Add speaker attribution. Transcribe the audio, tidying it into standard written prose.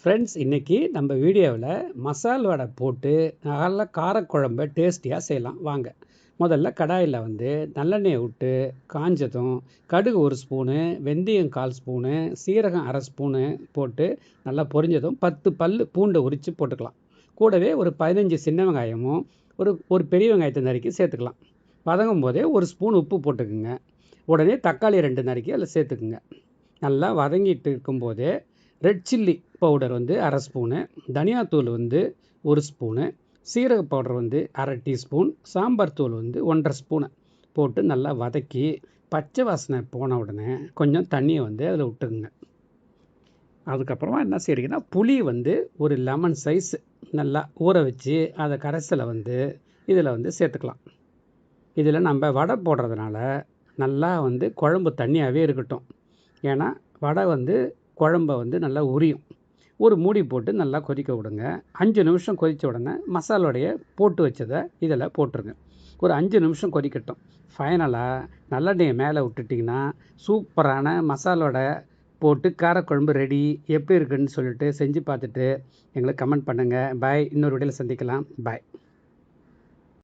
Speaker 1: Friends, இன்னைக்கு நம்ம வீடியோவில் மசால் வடை போட்டு நல்ல காரக்குழம்பை டேஸ்டியாக செய்யலாம். வாங்க. முதல்ல கடாயில் நல்லெண்ணெயை விட்டு காஞ்சதும் கடுகு 1 ஸ்பூனு, வெந்தயம் 1/4 ஸ்பூனு, சீரகம் 1/2 ஸ்பூனு போட்டு நல்லா பொரிஞ்சதும் 10 பல்லு பூண்டை உரித்து போட்டுக்கலாம். கூடவே ஒரு 15 சின்ன வெங்காயமும் ஒரு பெரிய வெங்காயத்தை நறுக்கி சேர்த்துக்கலாம். வதங்கும் போதே 1 ஸ்பூன் உப்பு போட்டுக்குங்க. உடனே தக்காளி 2 நறுக்கி அதில் சேர்த்துக்குங்க. நல்லா வதங்கிட்டு இருக்கும்போதே ரெட் சில்லி பவுடர் 1/2 ஸ்பூனு, தனியாத்தூள் 1 ஸ்பூனு, சீரக பவுடர் 1/2 டீஸ்பூன், சாம்பார் தூள் 1/2 ஸ்பூனு போட்டு நல்லா வதக்கி பச்சை வாசனை போன உடனே கொஞ்சம் தண்ணியை அதில் விட்டுக்குங்க. அதுக்கப்புறமா என்ன செய்கிறீங்கன்னா, புளி ஒரு லெமன் சைஸ் நல்லா ஊற வச்சு அதை கரைசலை இதில் சேர்த்துக்கலாம். இதில் நம்ம வடை போடுறதுனால நல்லா குழம்பு தண்ணியாகவே இருக்கட்டும். ஏன்னா வடை குழம்பை நல்லா உரியும். ஒரு மூடி போட்டு நல்லா கொதிக்க விடுங்க. 5 நிமிஷம் கொதித்த உடனே மசாலோடைய போட்டு வச்சதை இதில் போட்டுருங்க. ஒரு 5 நிமிஷம் கொதிக்கட்டும். ஃபைனலாக நல்லெண்ணெயை மேலே விட்டுட்டிங்கன்னா சூப்பரான மசாலோட போட்டு காரக்குழம்பு ரெடி. எப்படி இருக்குன்னு சொல்லிட்டு செஞ்சு பார்த்துட்டு எங்களுக்கு கமெண்ட் பண்ணுங்கள். பாய். இன்னொரு வீடியோவில் சந்திக்கலாம். பாய்.